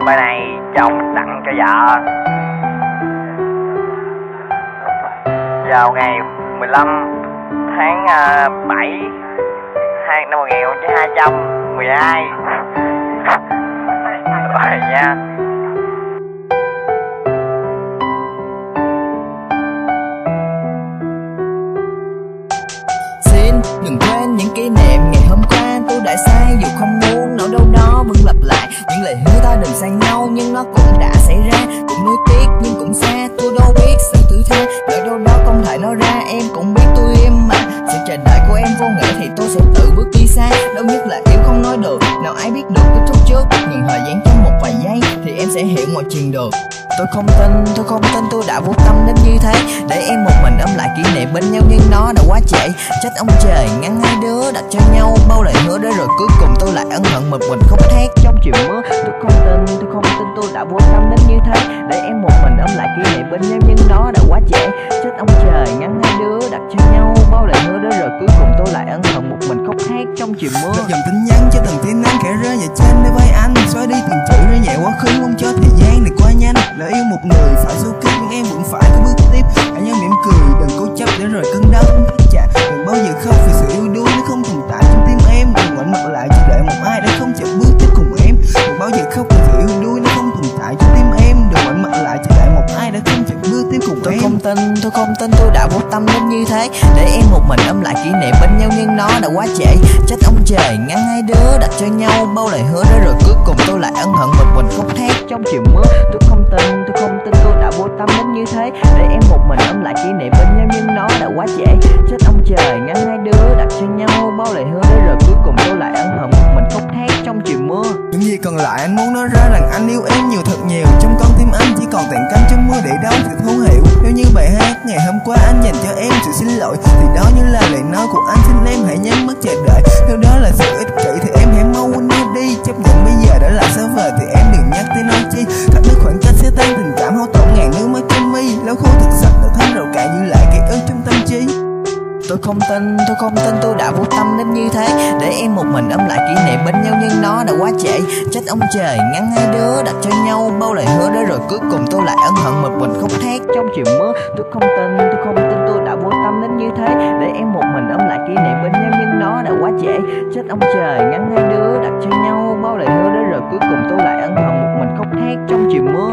Bài này chồng tặng cho vợ vào ngày 15 tháng 7 năm 1212 rồi nha. Xin đừng quên những kỷ niệm ngày hôm qua tôi đã sai, dù không muốn nỗi đau đó vẫn lặp lại. Những lời hứa ta đừng xa nhau nhưng nó cũng đã xảy ra, cũng nuối tiếc nhưng cũng xa. Tôi đâu biết sự thứ tha, nỗi đau đó không thể nói ra. Em cũng biết tôi im mà, sự chờ đợi của em vô nghĩa thì tôi sẽ tự bước đi xa. Đâu nhất là yêu không nói được, nào ai biết được kết thúc trước. Nhưng thời gian trong một vài giây thì em sẽ hiểu mọi chuyện được. Tôi không tin tôi đã vô tâm đến như thế, để em một mình ôm lại kỷ niệm bên nhau nhưng nó đã quá trễ. Trách ông trời ngăn hai đứa đặt cho nhau bao lời hứa đó, rồi cuối cùng tôi lại ân hận một mình khóc thét trong chiều mưa. Tôi không tin tôi đã vô tâm đến như thế, để em một mình ôm lại kỷ niệm bên nhau nhưng nó đã quá trễ. Trách ông trời ngăn hai đứa đặt cho nhau bao lời hứa đó, rồi cuối cùng tôi lại ân hận một mình khóc thét trong chiều mưa. Dòng tin nhắn cho từng tiếng nắng khẽ rơi vào trên đôi vai anh, xóa đi từng chữ rơi nhẹ quá khứ, mong cho thời gian này qua nhanh. Lỡ yêu một người phải du kích nhưng em vẫn phải có bước tiếp. Hãy nhớ mỉm cười, đừng cố chấp để rồi cơn đau không thích chạm. Đừng bao giờ khóc vì sự yêu đuối nó không tồn tại trong tim em. Đừng ngoảnh mặt lại chỉ để một ai đã không chịu bước tiếp cùng em. Đừng bao giờ khóc vì sự yêu đuối nó không tồn tại trong tim em. Đừng ngoảnh mặt lại chỉ để một ai đã không chịu bước tiếp cùng em. Tôi không tin tôi đã vô tâm đến như thế, để em một mình ôm lại kỷ niệm bên nhau nhưng nó đã quá trễ. Trách ông trời ngăn hai đứa đặt cho nhau bao lời hứa đó, rồi cuối cùng tôi lại ân hận một mình khóc thét trong chiều mưa. Tôi không tin tôi đã vô tâm đến như thế, để em một mình ôm lại kỷ niệm bên nhau nhưng nó đã quá trễ. Trách ông trời ngăn hai đứa đặt cho nhau bao lời hứa đó, rồi cuối cùng tôi lại ân hận một mình khóc thét trong chiều mưa. Những gì còn lại anh muốn nói ra rằng anh yêu em nhiều thật nhiều. Trong con tim anh chỉ còn tàn canh trong mưa để đâu sự thấu hiểu. Theo như bài hát ngày hôm qua anh dành cho em sự xin lỗi, thì đó như là lời nói của anh, xin em hãy nhắm mắt chờ đợi. Nếu đó là sự ích kỷ thì em hãy mau quên nó đi. Chấp nhận bây giờ đã là xa vời thì em đừng nhắc tới nói chi. Cắt đứt khoảng cách sẽ tan tình cảm, hao tổn ngàn nước mắt trong mi. Lau khô thực sạch đã thấm rượu cạn như lại ký ức trong tâm trí. Tôi không tin tôi đã vô tâm đến như thế, để em một mình ôm lại kỷ niệm bên nhau nhưng nó đã quá trễ. Trách ông trời ngăn hai đứa đặt cho nhau bao lời hứa đó, rồi cuối cùng tôi lại ân hận một mình khóc thét trong chiều mưa. Tôi không tin tôi đã vô tâm đến như thế, để em một mình ôm lại kỷ niệm bên nhau nhưng nó đã quá trễ. Trách ông trời ngăn hai đứa đặt cho nhau bao lời hứa đó, rồi cuối cùng tôi lại ân hận một mình khóc thét trong chiều mưa.